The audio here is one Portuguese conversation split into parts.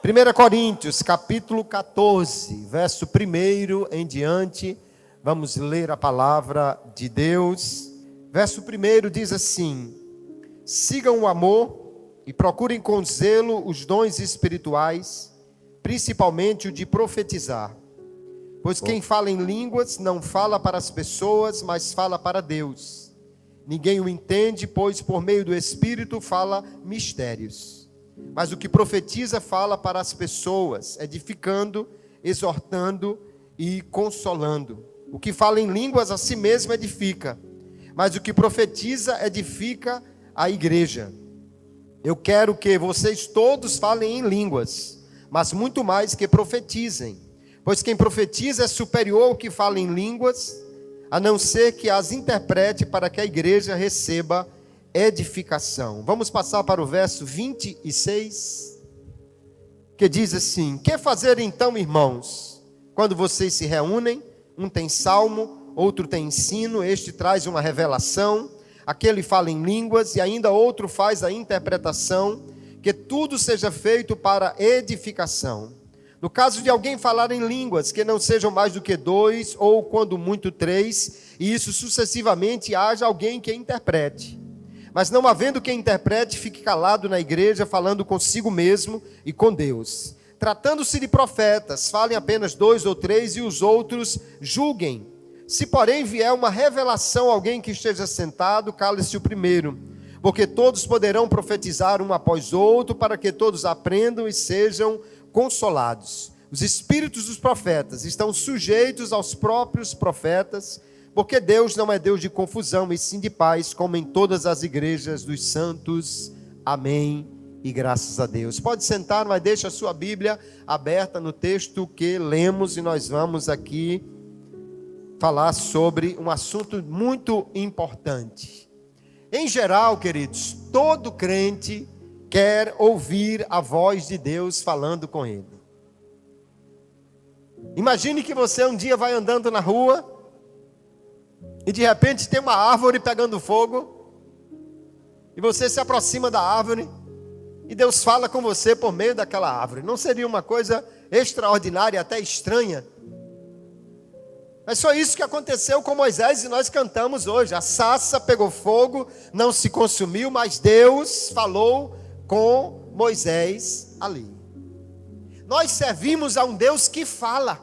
1 Coríntios, capítulo 14, verso 1 em diante, vamos ler a palavra de Deus. Verso 1 diz assim: sigam o amor e procurem com zelo os dons espirituais, principalmente o de profetizar. Pois quem fala em línguas não fala para as pessoas, mas fala para Deus. Ninguém o entende, pois por meio do Espírito fala mistérios. Mas o que profetiza fala para as pessoas, edificando, exortando e consolando. O que fala em línguas a si mesmo edifica, mas o que profetiza edifica a igreja. Eu quero que vocês todos falem em línguas, mas muito mais que profetizem. Pois quem profetiza é superior ao que fala em línguas, a não ser que as interprete para que a igreja receba edificação. Vamos passar para o verso 26, que diz assim: que fazer então, irmãos, quando vocês se reúnem? Um tem salmo, outro tem ensino, este traz uma revelação, aquele fala em línguas e ainda outro faz a interpretação. Que tudo seja feito para edificação. No caso de alguém falar em línguas, que não sejam mais do que 2, ou quando muito 3, e isso sucessivamente haja alguém que interprete. Mas não havendo quem interprete, fique calado na igreja, falando consigo mesmo e com Deus. Tratando-se de profetas, falem apenas 2 ou 3 e os outros julguem. Se porém vier uma revelação a alguém que esteja sentado, cale-se o primeiro, porque todos poderão profetizar um após outro, para que todos aprendam e sejam consolados. Os espíritos dos profetas estão sujeitos aos próprios profetas, porque Deus não é Deus de confusão, e sim de paz, como em todas as igrejas dos santos. Amém e graças a Deus. Pode sentar, mas deixa a sua Bíblia aberta no texto que lemos, e nós vamos aqui falar sobre um assunto muito importante. Em geral, queridos, todo crente quer ouvir a voz de Deus falando com ele. Imagine que você um dia vai andando na rua e de repente tem uma árvore pegando fogo, e você se aproxima da árvore, e Deus fala com você por meio daquela árvore. Não seria uma coisa extraordinária, até estranha? Mas foi isso que aconteceu com Moisés, e nós cantamos hoje. A sarça pegou fogo, não se consumiu, mas Deus falou com Moisés ali. Nós servimos a um Deus que fala,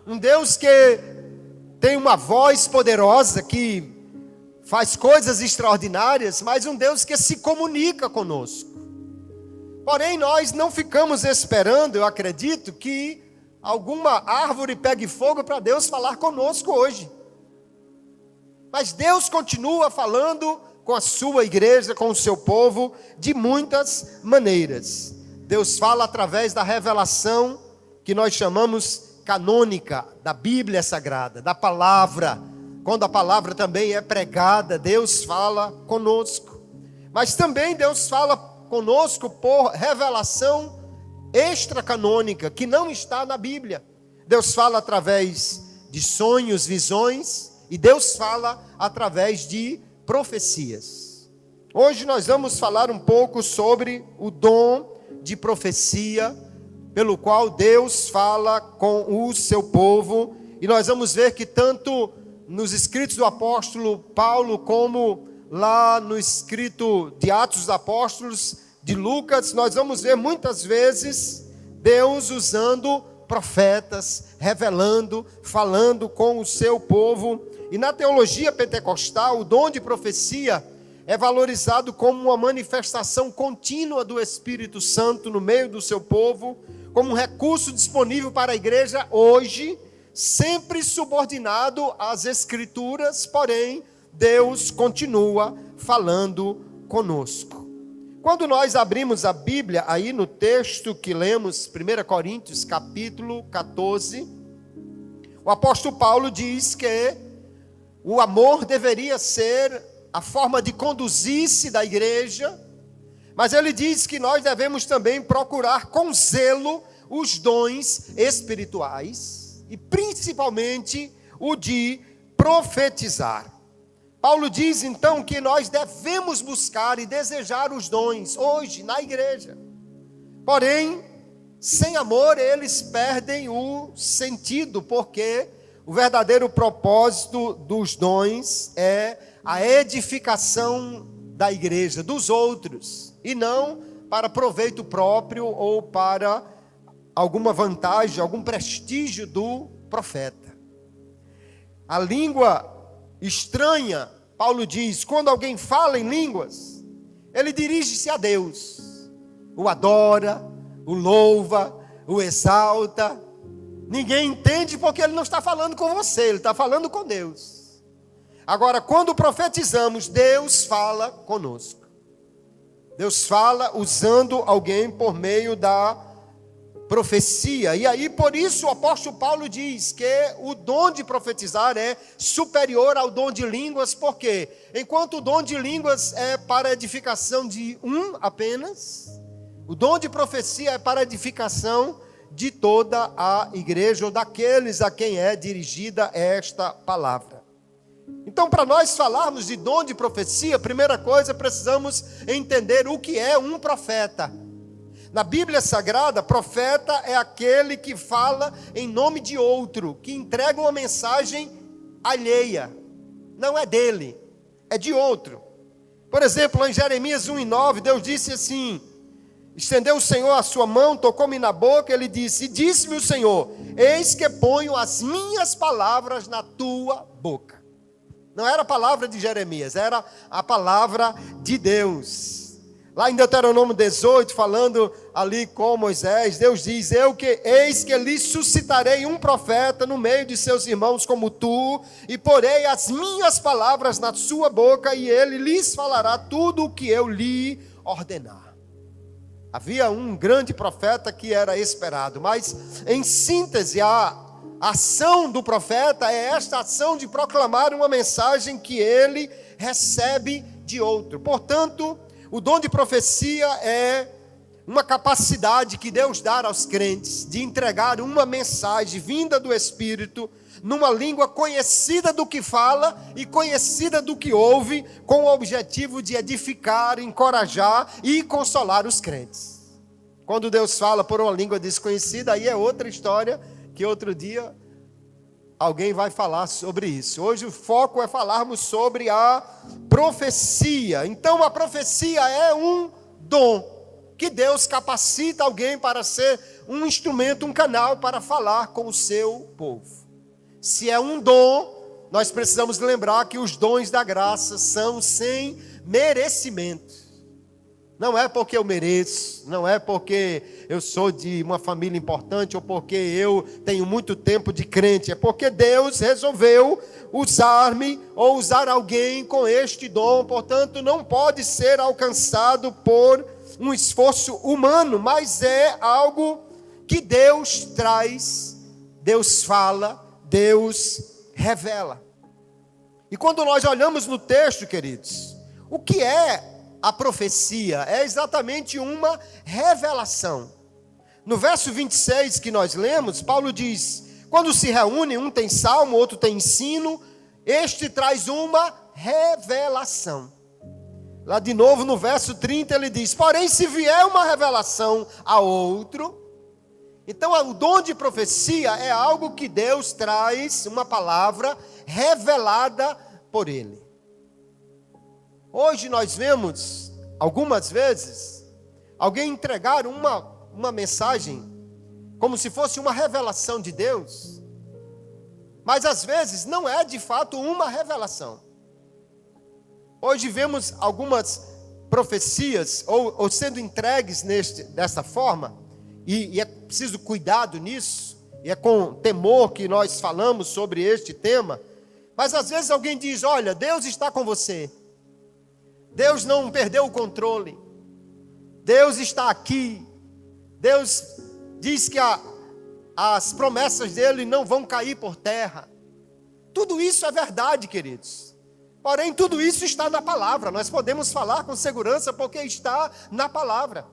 um Deus que tem uma voz poderosa, que faz coisas extraordinárias, mas um Deus que se comunica conosco. Porém, nós não ficamos esperando, eu acredito, que alguma árvore pegue fogo para Deus falar conosco hoje. Mas Deus continua falando com a sua igreja, com o seu povo, de muitas maneiras. Deus fala através da revelação que nós chamamos canônica, da Bíblia Sagrada, da palavra. Quando a palavra também é pregada, Deus fala conosco. Mas também Deus fala conosco por revelação extracanônica, que não está na Bíblia. Deus fala através de sonhos, visões, e Deus fala através de profecias. Hoje nós vamos falar um pouco sobre o dom de profecia, pelo qual Deus fala com o seu povo, e nós vamos ver que tanto nos escritos do apóstolo Paulo, como lá no escrito de Atos dos Apóstolos, de Lucas, nós vamos ver muitas vezes Deus usando profetas, revelando, falando com o seu povo. E na teologia pentecostal, o dom de profecia é valorizado como uma manifestação contínua do Espírito Santo no meio do seu povo, como um recurso disponível para a igreja hoje, sempre subordinado às Escrituras, porém, Deus continua falando conosco. Quando nós abrimos a Bíblia, aí no texto que lemos, 1 Coríntios, capítulo 14, o apóstolo Paulo diz que o amor deveria ser a forma de conduzir-se da igreja, mas ele diz que nós devemos também procurar com zelo os dons espirituais, e principalmente o de profetizar. Paulo diz então que nós devemos buscar e desejar os dons hoje na igreja. Porém, sem amor eles perdem o sentido, porque o verdadeiro propósito dos dons é a edificação da igreja, dos outros, e não para proveito próprio ou para alguma vantagem, algum prestígio do profeta. A língua estranha, Paulo diz, quando alguém fala em línguas, ele dirige-se a Deus, o adora, o louva, o exalta. Ninguém entende porque ele não está falando com você, ele está falando com Deus. Agora, quando profetizamos, Deus fala conosco. Deus fala usando alguém por meio da profecia. E aí, por isso, o apóstolo Paulo diz que o dom de profetizar é superior ao dom de línguas. Por quê? Enquanto o dom de línguas é para edificação de um apenas, o dom de profecia é para edificação de toda a igreja, ou daqueles a quem é dirigida esta palavra. Então, para nós falarmos de dom de profecia, a primeira coisa, precisamos entender o que é um profeta. Na Bíblia Sagrada, profeta é aquele que fala em nome de outro, que entrega uma mensagem alheia, não é dele, é de outro. Por exemplo, em Jeremias 1:9, Deus disse assim: estendeu o Senhor a sua mão, tocou-me na boca, ele disse, e disse-me o Senhor, eis que ponho as minhas palavras na tua boca. Não era a palavra de Jeremias, era a palavra de Deus. Lá em Deuteronômio 18, falando ali com Moisés, Deus diz, eis que lhe suscitarei um profeta no meio de seus irmãos como tu, e porei as minhas palavras na sua boca, e ele lhes falará tudo o que eu lhe ordenar. Havia um grande profeta que era esperado, mas em síntese, a ação do profeta é esta ação de proclamar uma mensagem que ele recebe de outro. Portanto, o dom de profecia é uma capacidade que Deus dá aos crentes de entregar uma mensagem vinda do Espírito, numa língua conhecida do que fala e conhecida do que ouve, com o objetivo de edificar, encorajar e consolar os crentes. Quando Deus fala por uma língua desconhecida, aí é outra história, que outro dia alguém vai falar sobre isso. Hoje o foco é falarmos sobre a profecia. Então a profecia é um dom que Deus capacita alguém para ser um instrumento, um canal para falar com o seu povo. Se é um dom, nós precisamos lembrar que os dons da graça são sem merecimento. Não é porque eu mereço, não é porque eu sou de uma família importante ou porque eu tenho muito tempo de crente. É porque Deus resolveu usar-me ou usar alguém com este dom. Portanto, não pode ser alcançado por um esforço humano, mas é algo que Deus traz, Deus fala, Deus revela. E quando nós olhamos no texto, queridos, o que é a profecia? É exatamente uma revelação. No verso 26 que nós lemos, Paulo diz, quando se reúnem, um tem salmo, outro tem ensino, este traz uma revelação. Lá de novo no verso 30 ele diz, porém se vier uma revelação a outro, então o dom de profecia é algo que Deus traz, uma palavra revelada por ele. Hoje nós vemos, algumas vezes, alguém entregar uma mensagem como se fosse uma revelação de Deus, mas às vezes não é de fato uma revelação. Hoje vemos algumas profecias ou sendo entregues dessa forma, e é preciso cuidado nisso, e é com temor que nós falamos sobre este tema, mas às vezes alguém diz, olha, Deus está com você. Deus não perdeu o controle. Deus está aqui. Deus diz que as promessas dele não vão cair por terra. Tudo isso é verdade, queridos. Porém, tudo isso está na palavra. Nós podemos falar com segurança porque está na palavra.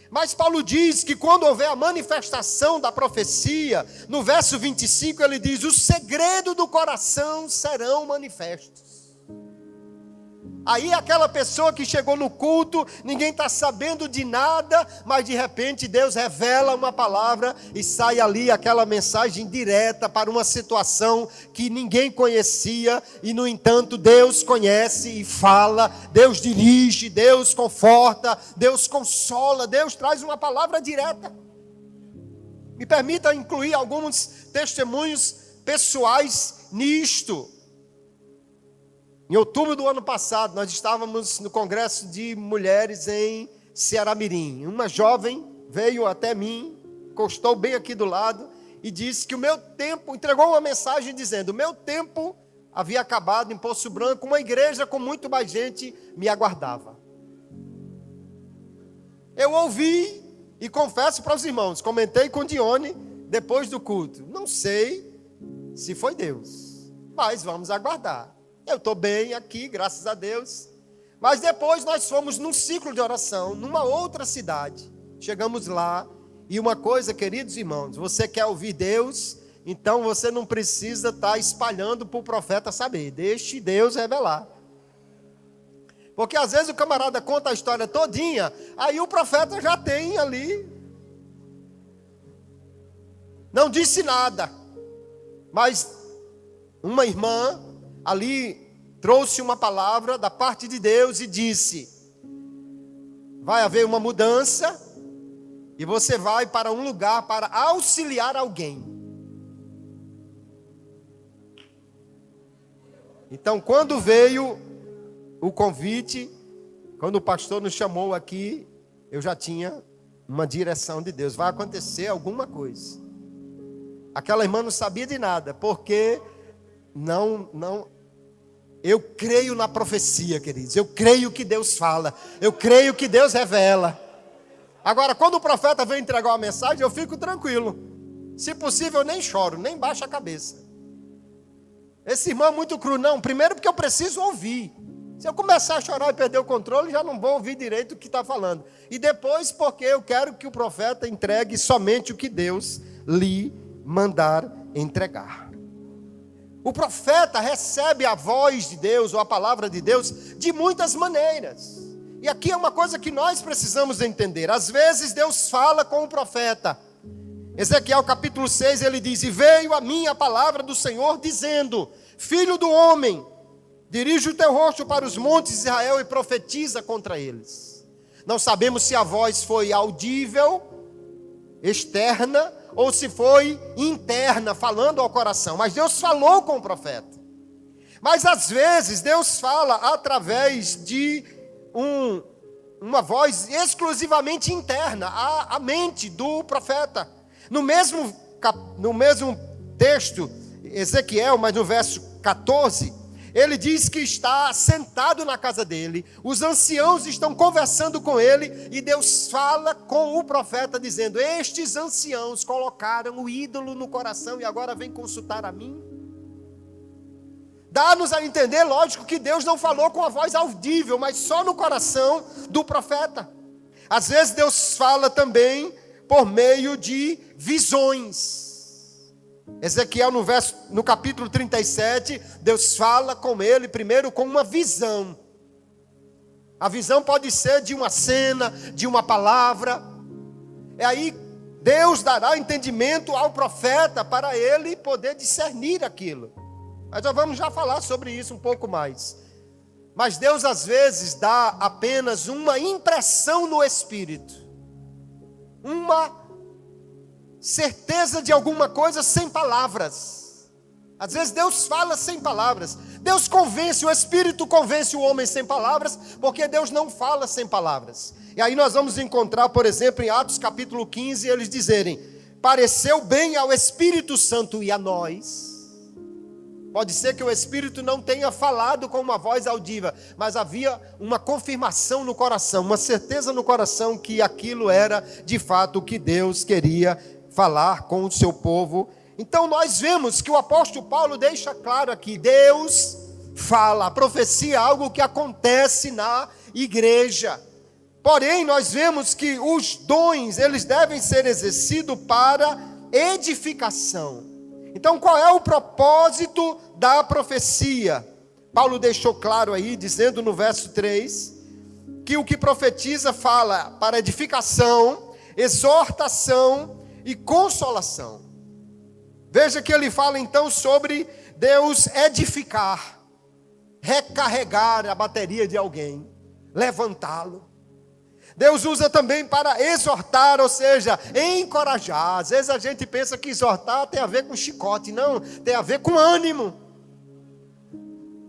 Mas Paulo diz que quando houver a manifestação da profecia, no verso 25 ele diz, o segredo do coração serão manifestos. Aí aquela pessoa que chegou no culto, ninguém está sabendo de nada, mas de repente Deus revela uma palavra e sai ali aquela mensagem direta para uma situação que ninguém conhecia, e no entanto Deus conhece e fala, Deus dirige, Deus conforta, Deus consola, Deus traz uma palavra direta. Me permita incluir alguns testemunhos pessoais nisto. Em outubro do ano passado, nós estávamos no congresso de mulheres em Ceará-Mirim. Uma jovem veio até mim, encostou bem aqui do lado e disse que o meu tempo, entregou uma mensagem dizendo: o meu tempo havia acabado em Poço Branco, uma igreja com muito mais gente me aguardava. Eu ouvi e confesso para os irmãos, comentei com Dione depois do culto, não sei se foi Deus, mas vamos aguardar. Eu estou bem aqui, graças a Deus. Mas depois nós fomos num ciclo de oração, numa outra cidade. Chegamos lá, e uma coisa, queridos irmãos, você quer ouvir Deus, então você não precisa estar espalhando para o profeta saber. Deixe Deus revelar. Porque às vezes o camarada conta a história todinha, aí o profeta já tem ali. Não disse nada, mas uma irmã ali trouxe uma palavra da parte de Deus e disse: vai haver uma mudança e você vai para um lugar para auxiliar alguém. Então, quando veio o convite, quando o pastor nos chamou aqui, eu já tinha uma direção de Deus: vai acontecer alguma coisa. Aquela irmã não sabia de nada, porque eu creio na profecia, queridos. Eu creio que Deus fala. Eu creio que Deus revela. Agora, quando o profeta vem entregar uma mensagem, eu fico tranquilo. Se possível, eu nem choro, nem baixo a cabeça. Esse irmão é muito cru. Não, primeiro porque eu preciso ouvir. Se eu começar a chorar e perder o controle, já não vou ouvir direito o que está falando. E depois porque eu quero que o profeta entregue somente o que Deus lhe mandar entregar. O profeta recebe a voz de Deus, ou a palavra de Deus, de muitas maneiras. E aqui é uma coisa que nós precisamos entender. Às vezes Deus fala com o profeta. Ezequiel capítulo 6, ele diz: e veio a mim a palavra do Senhor, dizendo: filho do homem, dirige o teu rosto para os montes de Israel e profetiza contra eles. Não sabemos se a voz foi audível, externa, ou se foi interna, falando ao coração. Mas Deus falou com o profeta. Mas às vezes Deus fala através de uma voz exclusivamente interna, à mente do profeta. No mesmo texto, Ezequiel, mas no verso 14, ele diz que está sentado na casa dele, os anciãos estão conversando com ele, e Deus fala com o profeta dizendo: estes anciãos colocaram o ídolo no coração e agora vem consultar a mim. Dá-nos a entender, lógico, que Deus não falou com a voz audível, mas só no coração do profeta. Às vezes Deus fala também por meio de visões. Ezequiel no capítulo 37, Deus fala com ele primeiro com uma visão. A visão pode ser de uma cena, de uma palavra. E aí Deus dará entendimento ao profeta para ele poder discernir aquilo. Mas nós vamos já falar sobre isso um pouco mais. Mas Deus às vezes dá apenas uma impressão no espírito. Uma certeza de alguma coisa sem palavras. Às vezes Deus fala sem palavras. Deus convence, o Espírito convence o homem sem palavras, porque Deus não fala sem palavras. E aí nós vamos encontrar, por exemplo, em Atos capítulo 15, eles dizerem: pareceu bem ao Espírito Santo e a nós. Pode ser que o Espírito não tenha falado com uma voz audível, mas havia uma confirmação no coração, uma certeza no coração que aquilo era de fato o que Deus queria falar com o seu povo. Então nós vemos que o apóstolo Paulo deixa claro aqui: Deus fala, a profecia é algo que acontece na igreja. Porém, nós vemos que os dons, eles devem ser exercidos para edificação. Então, qual é o propósito da profecia? Paulo deixou claro aí, dizendo no verso 3, que o que profetiza fala para edificação, exortação e consolação. Veja que ele fala então sobre Deus edificar, recarregar a bateria de alguém, levantá-lo. Deus usa também para exortar, ou seja, encorajar. Às vezes a gente pensa que exortar tem a ver com chicote. Não, tem a ver com ânimo.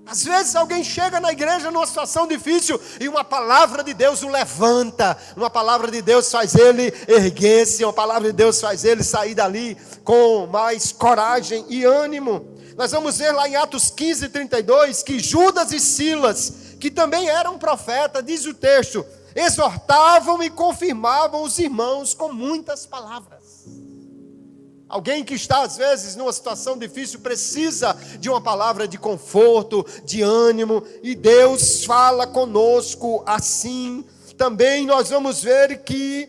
Às vezes alguém chega na igreja numa situação difícil e uma palavra de Deus o levanta. Uma palavra de Deus faz ele erguer-se. Uma palavra de Deus faz ele sair dali com mais coragem e ânimo. Nós vamos ver lá em Atos 15, 32, que Judas e Silas, que também eram profetas, diz o texto, exortavam e confirmavam os irmãos com muitas palavras. Alguém que está às vezes numa situação difícil precisa de uma palavra de conforto, de ânimo, e Deus fala conosco assim. Também nós vamos ver que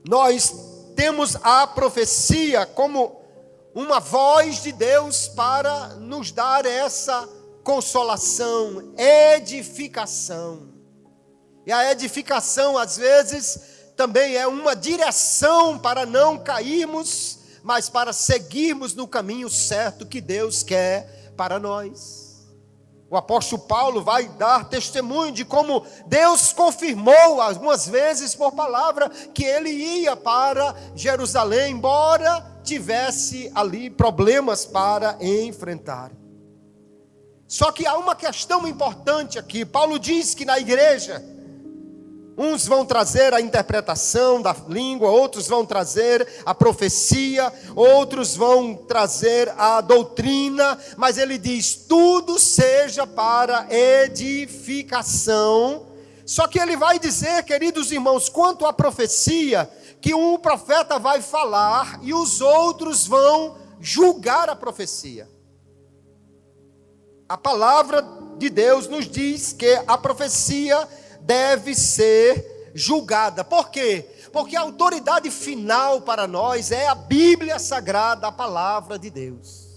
nós temos a profecia como uma voz de Deus para nos dar essa consolação, edificação. E a edificação às vezes também é uma direção para não cairmos, mas para seguirmos no caminho certo que Deus quer para nós. O apóstolo Paulo vai dar testemunho de como Deus confirmou algumas vezes por palavra que ele ia para Jerusalém, embora tivesse ali problemas para enfrentar. Só que há uma questão importante aqui. Paulo diz que na igreja, uns vão trazer a interpretação da língua, outros vão trazer a profecia, outros vão trazer a doutrina, mas ele diz, tudo seja para edificação. Só que ele vai dizer, queridos irmãos, quanto à profecia, que um profeta vai falar e os outros vão julgar a profecia. A palavra de Deus nos diz que a profecia deve ser julgada. Por quê? Porque a autoridade final para nós é a Bíblia Sagrada, a palavra de Deus.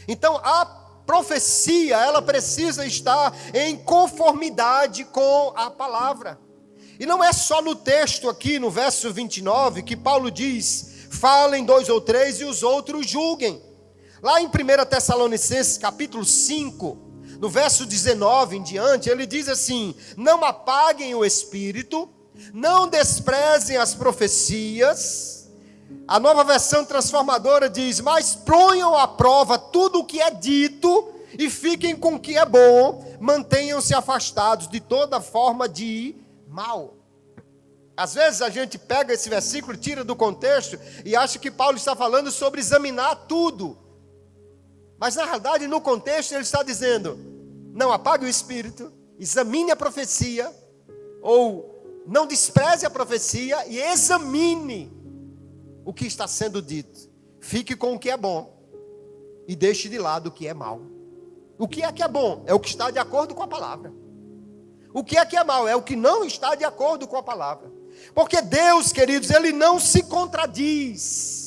Então a profecia, ela precisa estar em conformidade com a palavra. E não é só no texto aqui, no verso 29, que Paulo diz, falem 2 ou 3 e os outros julguem. Lá em 1 Tessalonicenses capítulo 5, no verso 19 em diante, ele diz assim, não apaguem o espírito, não desprezem as profecias. A Nova Versão Transformadora diz, mas ponham à prova tudo o que é dito e fiquem com o que é bom, mantenham-se afastados de toda forma de mal. Às vezes a gente pega esse versículo, tira do contexto e acha que Paulo está falando sobre examinar tudo. Mas na realidade, no contexto, ele está dizendo, não apague o espírito, examine a profecia, ou não despreze a profecia e examine o que está sendo dito. Fique com o que é bom e deixe de lado o que é mal. O que é bom? É o que está de acordo com a palavra. O que é mal? É o que não está de acordo com a palavra. Porque Deus, queridos, Ele não se contradiz.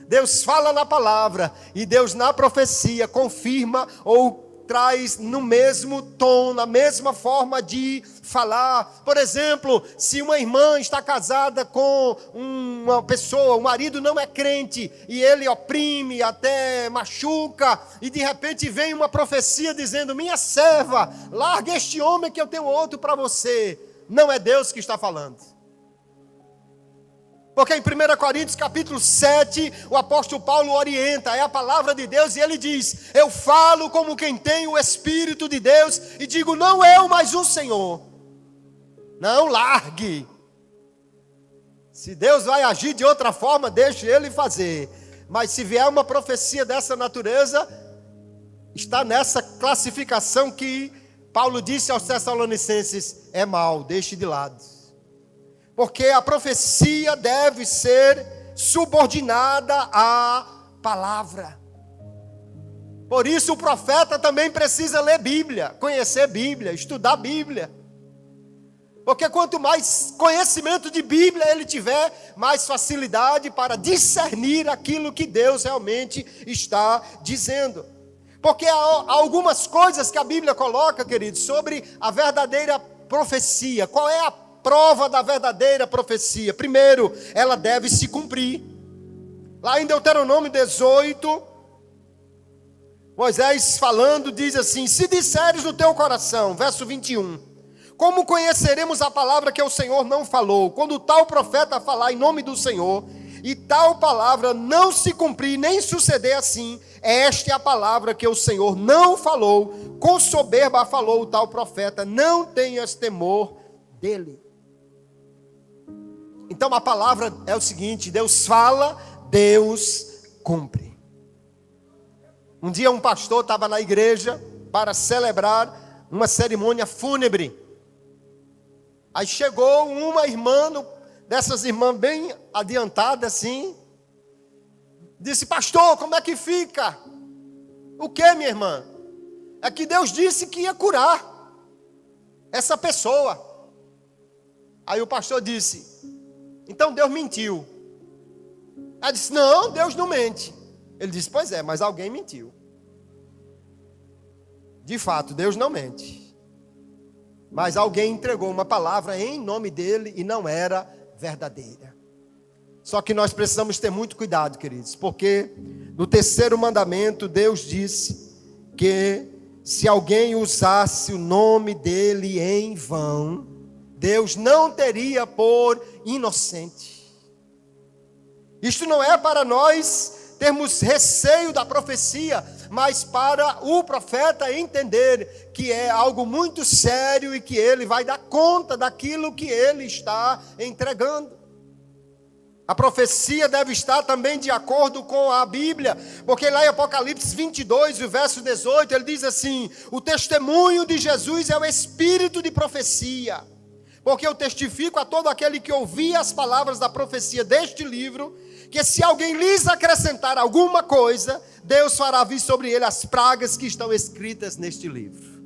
Deus fala na palavra e Deus na profecia confirma ou traz no mesmo tom, na mesma forma de falar. Por exemplo, se uma irmã está casada com uma pessoa, o marido não é crente e ele oprime, até machuca, e de repente vem uma profecia dizendo, minha serva, larga este homem que eu tenho outro para você. Não é Deus que está falando. Porque em 1 Coríntios capítulo 7, o apóstolo Paulo orienta, é a palavra de Deus, e ele diz, eu falo como quem tem o Espírito de Deus, e digo, não eu, mas o Senhor. Não, largue. Se Deus vai agir de outra forma, deixe Ele fazer. Mas se vier uma profecia dessa natureza, está nessa classificação que Paulo disse aos Tessalonicenses, é mal, deixe de lado. Porque a profecia deve ser subordinada à palavra. Por isso o profeta também precisa ler Bíblia, conhecer Bíblia, estudar Bíblia. Porque quanto mais conhecimento de Bíblia ele tiver, mais facilidade para discernir aquilo que Deus realmente está dizendo. Porque há algumas coisas que a Bíblia coloca, queridos, sobre a verdadeira profecia. Qual é a prova da verdadeira profecia? Primeiro, ela deve se cumprir. Lá em Deuteronômio 18, Moisés falando diz assim: se disseres no teu coração, verso 21, como conheceremos a palavra que o Senhor não falou? Quando tal profeta falar em nome do Senhor, e tal palavra não se cumprir, nem suceder assim, esta é a palavra que o Senhor não falou, com soberba falou o tal profeta, não tenhas temor dele. Então a palavra é o seguinte: Deus fala, Deus cumpre. Um dia um pastor estava na igreja para celebrar uma cerimônia fúnebre. Aí chegou uma irmã, dessas irmãs bem adiantadas assim, disse: pastor, como é que fica? O que, minha irmã? É que Deus disse que ia curar essa pessoa. Aí o pastor disse: então Deus mentiu. Ela disse: não, Deus não mente. Ele disse: pois é, mas alguém mentiu. De fato, Deus não mente. Mas alguém entregou uma palavra em nome dele e não era verdadeira. Só que nós precisamos ter muito cuidado, queridos, porque no terceiro mandamento Deus disse que se alguém usasse o nome dele em vão, Deus não teria por inocente. Isto não é para nós termos receio da profecia, mas para o profeta entender que é algo muito sério e que ele vai dar conta daquilo que ele está entregando. A profecia deve estar também de acordo com a Bíblia, porque lá em Apocalipse 22, o verso 18, ele diz assim: o testemunho de Jesus é o espírito de profecia, porque eu testifico a todo aquele que ouvir as palavras da profecia deste livro, que se alguém lhes acrescentar alguma coisa, Deus fará vir sobre ele as pragas que estão escritas neste livro.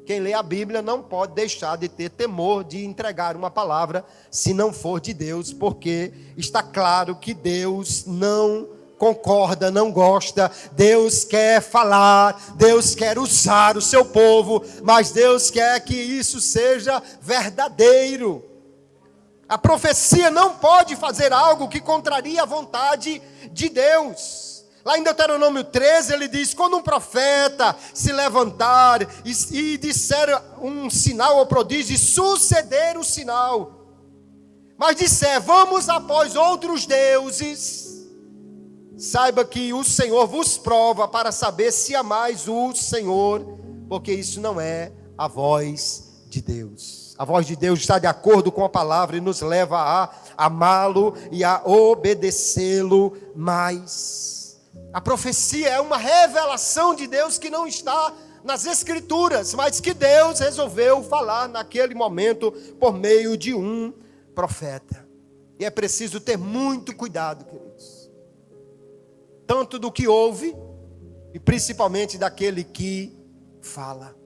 Quem lê a Bíblia não pode deixar de ter temor de entregar uma palavra, se não for de Deus, porque está claro que Deus não concorda, não gosta. Deus quer falar, Deus quer usar o seu povo, mas Deus quer que isso seja verdadeiro. A profecia não pode fazer algo que contraria a vontade de Deus. Lá em Deuteronômio 13 ele diz: quando um profeta se levantar e disser um sinal ou prodígio, e suceder o sinal, mas disser: vamos após outros deuses, saiba que o Senhor vos prova para saber se amais o Senhor, porque isso não é a voz de Deus. A voz de Deus está de acordo com a palavra e nos leva a amá-lo e a obedecê-lo mais. A profecia é uma revelação de Deus que não está nas Escrituras, mas que Deus resolveu falar naquele momento por meio de um profeta. E é preciso ter muito cuidado, queridos, tanto do que ouve e principalmente daquele que fala.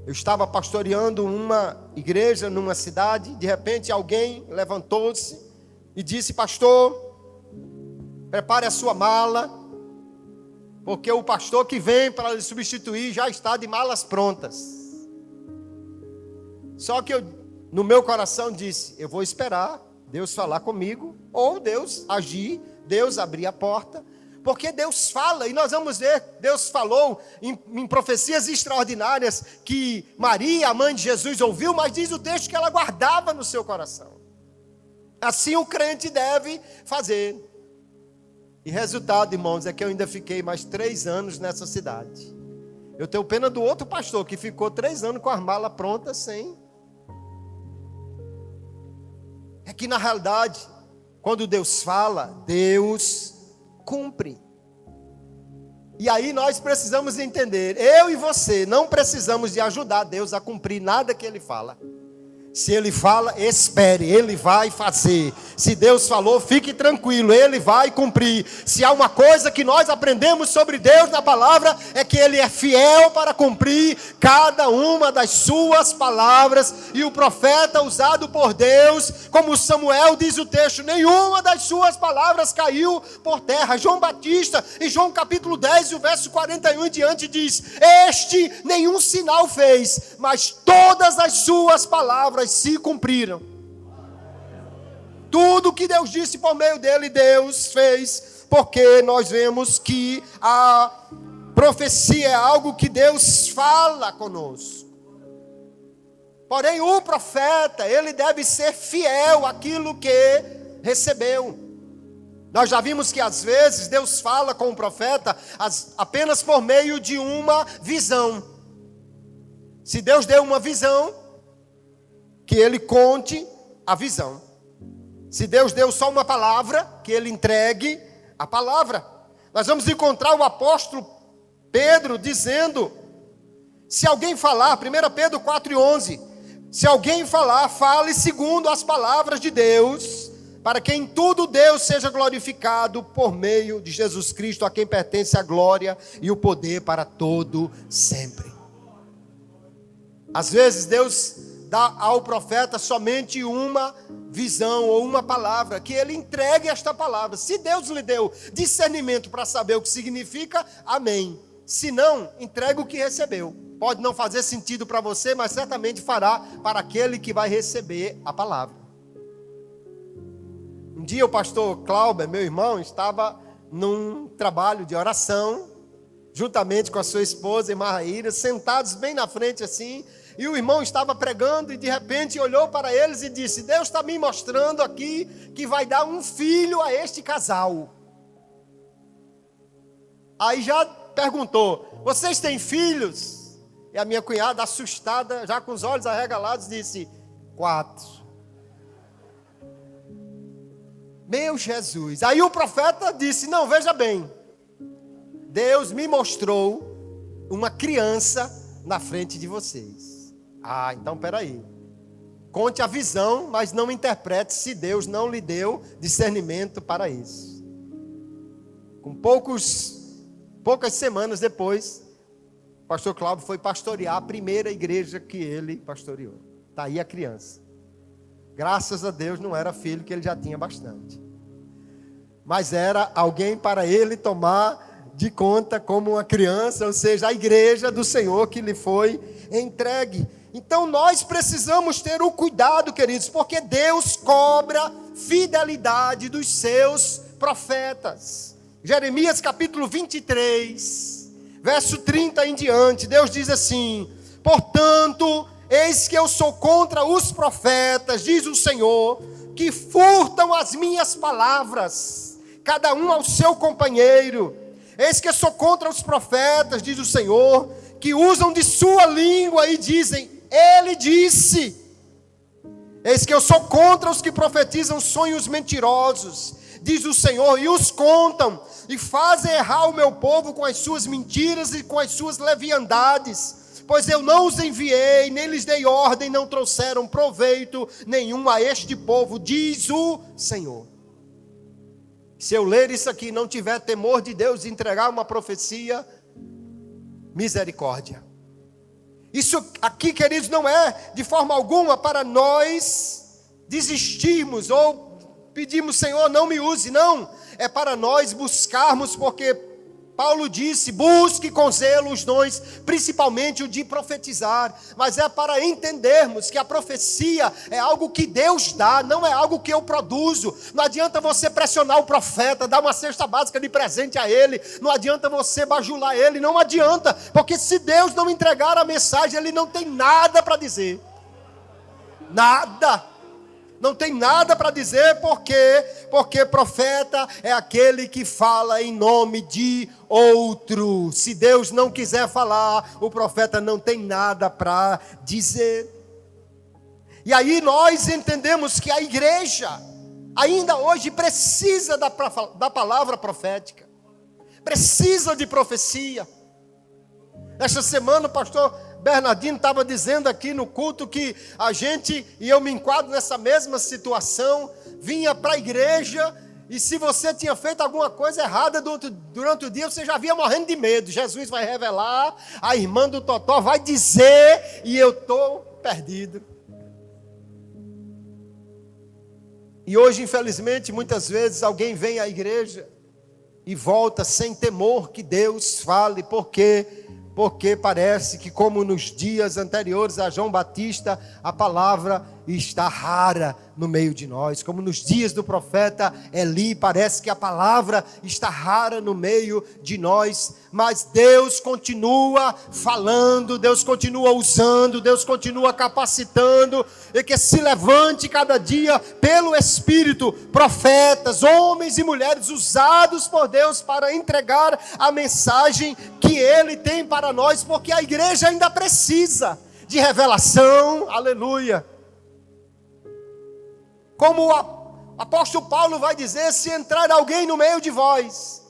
Eu estava pastoreando uma igreja numa cidade, de repente alguém levantou-se e disse: pastor, prepare a sua mala, porque o pastor que vem para lhe substituir já está de malas prontas. Só que eu, no meu coração, disse: eu vou esperar Deus falar comigo, ou Deus agir, Deus abrir a porta, porque Deus fala, e nós vamos ver, Deus falou em profecias extraordinárias que Maria, a mãe de Jesus, ouviu, mas diz o texto que ela guardava no seu coração. Assim o crente deve fazer. E resultado, irmãos, é que eu ainda fiquei mais 3 anos nessa cidade. Eu tenho pena do outro pastor que ficou 3 anos com as malas prontas sem. É que na realidade, quando Deus fala, Deus cumpre. E aí nós precisamos entender, eu e você não precisamos de ajudar Deus a cumprir nada que Ele fala. Se Ele fala, espere, Ele vai fazer. Se Deus falou, fique tranquilo, Ele vai cumprir. Se há uma coisa que nós aprendemos sobre Deus na palavra, é que Ele é fiel para cumprir cada uma das suas palavras. E o profeta usado por Deus, como Samuel diz o texto, nenhuma das suas palavras caiu por terra. João Batista, em João capítulo 10, o verso 41 em diante diz: este nenhum sinal fez, mas todas as suas palavras se cumpriram. Tudo que Deus disse por meio dele, Deus fez, porque nós vemos que a profecia é algo que Deus fala conosco. Porém, o profeta, ele deve ser fiel àquilo que recebeu. Nós já vimos que às vezes Deus fala com o profeta apenas por meio de uma visão. Se Deus deu uma visão, que ele conte a visão. Se Deus deu só uma palavra, que ele entregue a palavra. Nós vamos encontrar o apóstolo Pedro dizendo, se alguém falar, 1 Pedro 4:11, se alguém falar, fale segundo as palavras de Deus, para que em tudo Deus seja glorificado por meio de Jesus Cristo, a quem pertence a glória e o poder para todo sempre. Às vezes Deus dá ao profeta somente uma visão ou uma palavra, que ele entregue esta palavra. Se Deus lhe deu discernimento para saber o que significa, amém. Se não, entregue o que recebeu. Pode não fazer sentido para você, mas certamente fará para aquele que vai receber a palavra. Um dia o pastor Cláudio, meu irmão, estava num trabalho de oração, juntamente com a sua esposa, irmã Raíra, sentados bem na frente assim. E o irmão estava pregando e de repente olhou para eles e disse: Deus está me mostrando aqui que vai dar um filho a este casal. Aí já perguntou: vocês têm filhos? E a minha cunhada, assustada, já com os olhos arregalados, disse: 4. Meu Jesus. Aí o profeta disse: não, veja bem, Deus me mostrou uma criança na frente de vocês. Ah, então peraí. Conte a visão, mas não interprete se Deus não lhe deu discernimento para isso. Com poucas semanas depois, o pastor Cláudio foi pastorear a primeira igreja que ele pastoreou. Está aí a criança. Graças a Deus não era filho, que ele já tinha bastante. Mas era alguém para ele tomar de conta como uma criança, ou seja, a igreja do Senhor que lhe foi entregue. Então nós precisamos ter o cuidado, queridos, porque Deus cobra fidelidade dos seus profetas. Jeremias capítulo 23, verso 30 em diante, Deus diz assim: portanto, eis que eu sou contra os profetas, diz o Senhor, que furtam as minhas palavras, cada um ao seu companheiro. Eis que eu sou contra os profetas, diz o Senhor, que usam de sua língua e dizem: ele disse. Eis que eu sou contra os que profetizam sonhos mentirosos, diz o Senhor, e os contam, e fazem errar o meu povo com as suas mentiras e com as suas leviandades. Pois eu não os enviei, nem lhes dei ordem, não trouxeram proveito nenhum a este povo, diz o Senhor. Se eu ler isso aqui e não tiver temor de Deus e entregar uma profecia, misericórdia. Isso aqui, queridos, não é de forma alguma para nós desistirmos ou pedirmos: Senhor, não me use. Não, é para nós buscarmos, porque Paulo disse: busque com zelo os dons, principalmente o de profetizar. Mas é para entendermos que a profecia é algo que Deus dá, não é algo que eu produzo. Não adianta você pressionar o profeta, dar uma cesta básica de presente a ele, não adianta você bajular ele, não adianta, porque se Deus não entregar a mensagem, ele não tem nada para dizer. Nada. Não tem nada para dizer, porque profeta é aquele que fala em nome de outro. Se Deus não quiser falar, o profeta não tem nada para dizer. E aí nós entendemos que a igreja ainda hoje precisa da palavra profética, precisa de profecia. Esta semana o pastor Bernardino estava dizendo aqui no culto que a gente, e eu me enquadro nessa mesma situação, vinha para a igreja e se você tinha feito alguma coisa errada durante o dia, você já vinha morrendo de medo. Jesus vai revelar, a irmã do Totó vai dizer e eu estou perdido. E hoje, infelizmente, muitas vezes alguém vem à igreja e volta sem temor que Deus fale, porque parece que, como nos dias anteriores a João Batista, a palavra está rara no meio de nós. Como nos dias do profeta Eli, parece que a palavra está rara no meio de nós. Mas Deus continua falando, Deus continua usando, Deus continua capacitando. E que se levante cada dia pelo Espírito, profetas, homens e mulheres usados por Deus para entregar a mensagem que Ele tem para nós, porque a igreja ainda precisa de revelação, aleluia. Como o apóstolo Paulo vai dizer, se entrar alguém no meio de vós,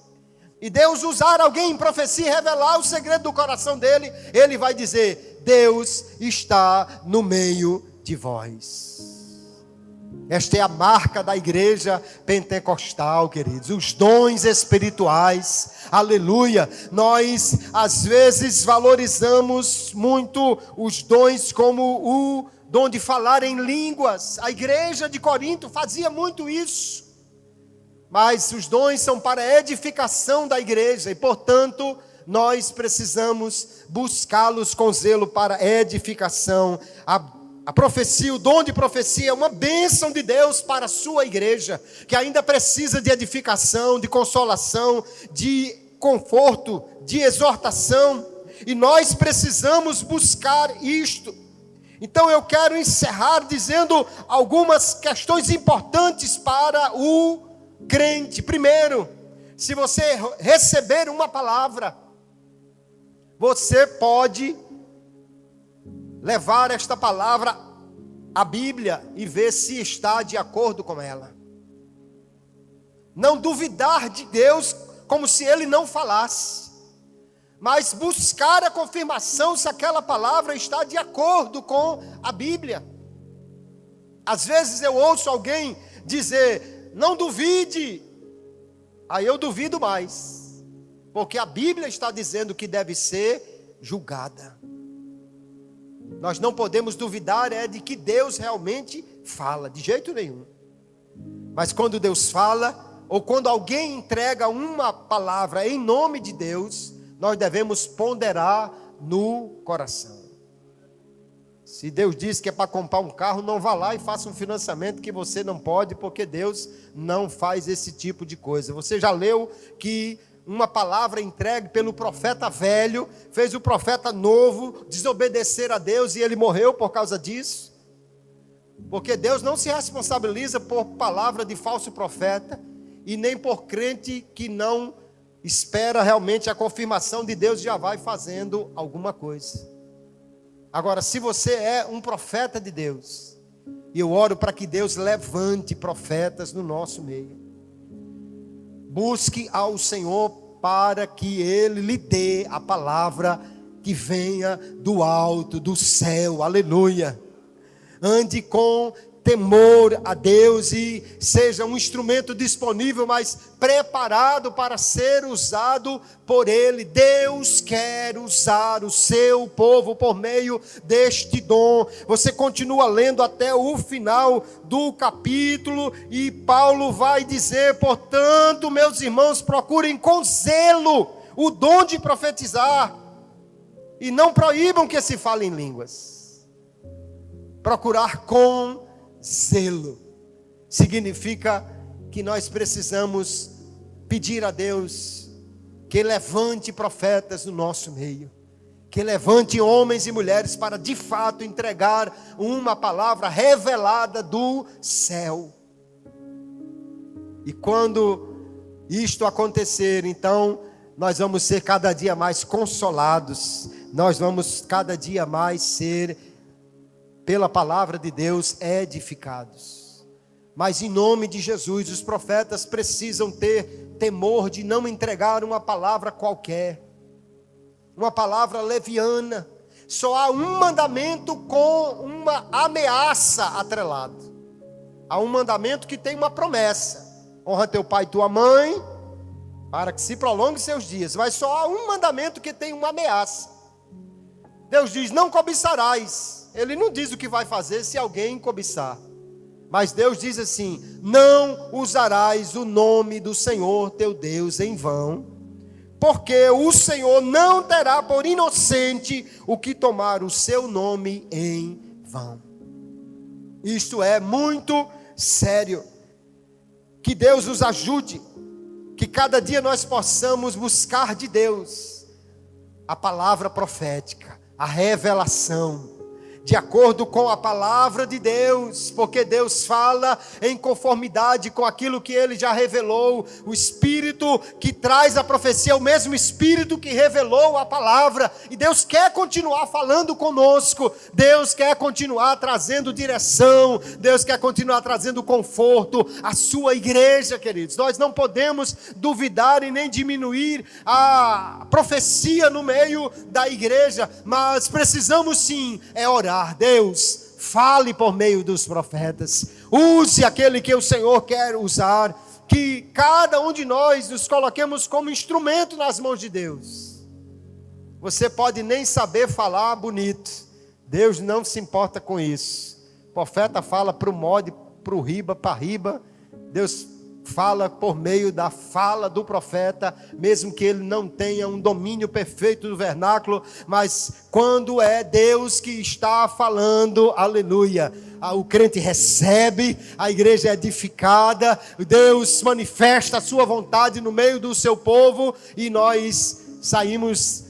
e Deus usar alguém em profecia e revelar o segredo do coração dele, ele vai dizer, Deus está no meio de vós. Esta é a marca da igreja pentecostal, queridos, os dons espirituais, aleluia. Nós às vezes valorizamos muito os dons como o dom de falar em línguas. A igreja de Corinto fazia muito isso, mas os dons são para a edificação da igreja e, portanto, nós precisamos buscá-los com zelo para a edificação. A profecia, o dom de profecia é uma bênção de Deus para a sua igreja, que ainda precisa de edificação, de consolação, de conforto, de exortação, e nós precisamos buscar isto. Então eu quero encerrar dizendo algumas questões importantes para o crente. Primeiro, se você receber uma palavra, você pode levar esta palavra à Bíblia e ver se está de acordo com ela. Não duvidar de Deus como se Ele não falasse, mas buscar a confirmação se aquela palavra está de acordo com a Bíblia. Às vezes eu ouço alguém dizer, não duvide, aí eu duvido mais, porque a Bíblia está dizendo que deve ser julgada. Nós não podemos duvidar de que Deus realmente fala, de jeito nenhum. Mas quando Deus fala, ou quando alguém entrega uma palavra em nome de Deus, nós devemos ponderar no coração. Se Deus diz que é para comprar um carro, não vá lá e faça um financiamento que você não pode, porque Deus não faz esse tipo de coisa. Você já leu que uma palavra entregue pelo profeta velho fez o profeta novo desobedecer a Deus e ele morreu por causa disso? Porque Deus não se responsabiliza por palavra de falso profeta e nem por crente que não espera realmente a confirmação de Deus, já vai fazendo alguma coisa. Agora, se você é um profeta de Deus, e eu oro para que Deus levante profetas no nosso meio, busque ao Senhor para que Ele lhe dê a palavra que venha do alto, do céu, aleluia. Ande com temor a Deus e seja um instrumento disponível, mas preparado para ser usado por Ele. Deus quer usar o seu povo por meio deste dom. Você continua lendo até o final do capítulo e Paulo vai dizer, portanto, meus irmãos, procurem com zelo o dom de profetizar e não proíbam que se fale em línguas. Procurar com zelo significa que nós precisamos pedir a Deus que levante profetas no nosso meio, que levante homens e mulheres para de fato entregar uma palavra revelada do céu. E quando isto acontecer, então nós vamos ser cada dia mais consolados, nós vamos cada dia mais ser, pela palavra de Deus, edificados. Mas em nome de Jesus, os profetas precisam ter temor de não entregar uma palavra qualquer, uma palavra leviana. só há um mandamento com uma ameaça atrelada. Há um mandamento que tem uma promessa: honra teu pai e tua mãe, para que se prolongue seus dias. Mas só há um mandamento que tem uma ameaça. Deus diz: não cobiçarás. Ele não diz o que vai fazer se alguém cobiçar. Mas Deus diz assim: não usarás o nome do Senhor teu Deus em vão, porque o Senhor não terá por inocente o que tomar o seu nome em vão. Isto é muito sério. Que Deus nos ajude, que cada dia nós possamos buscar de Deus a palavra profética, a revelação, de acordo com a palavra de Deus, porque Deus fala em conformidade com aquilo que Ele já revelou. O Espírito que traz a profecia é o mesmo Espírito que revelou a palavra, e Deus quer continuar falando conosco, Deus quer continuar trazendo direção, Deus quer continuar trazendo conforto à sua igreja, queridos. Nós não podemos duvidar e nem diminuir a profecia no meio da igreja, mas precisamos sim orar. Deus, fale por meio dos profetas, use aquele que o Senhor quer usar, que cada um de nós nos coloquemos como instrumento nas mãos de Deus. Você pode nem saber falar bonito, Deus não se importa com isso. O profeta fala para o mode, para o riba, para riba. Deus fala por meio da fala do profeta, mesmo que ele não tenha um domínio perfeito do vernáculo, mas quando é Deus que está falando, aleluia, o crente recebe, a igreja é edificada, Deus manifesta a sua vontade no meio do seu povo, e nós saímos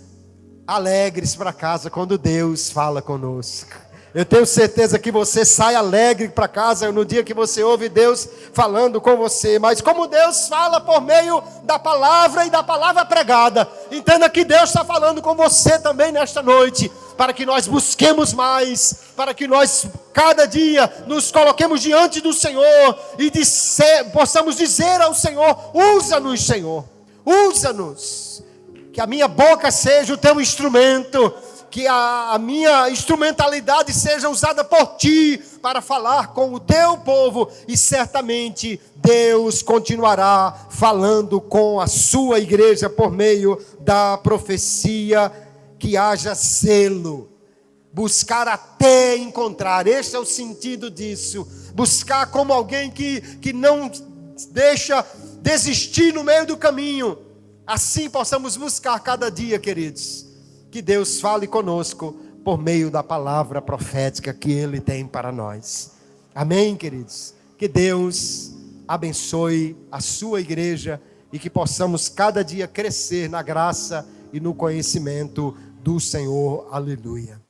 alegres para casa quando Deus fala conosco. Eu tenho certeza que você sai alegre para casa no dia que você ouve Deus falando com você. Mas como Deus fala por meio da palavra e da palavra pregada, entenda que Deus está falando com você também nesta noite, para que nós busquemos mais, para que nós cada dia nos coloquemos diante do Senhor e possamos dizer ao Senhor: usa-nos, Senhor, usa-nos, que a minha boca seja o teu instrumento, que a minha instrumentalidade seja usada por ti para falar com o teu povo, e certamente Deus continuará falando com a sua igreja por meio da profecia. Que haja zelo, buscar até encontrar, este é o sentido disso, buscar como alguém que não deixa desistir no meio do caminho. Assim possamos buscar cada dia, queridos, que Deus fale conosco por meio da palavra profética que Ele tem para nós. Amém, queridos? Que Deus abençoe a sua igreja e que possamos cada dia crescer na graça e no conhecimento do Senhor. Aleluia.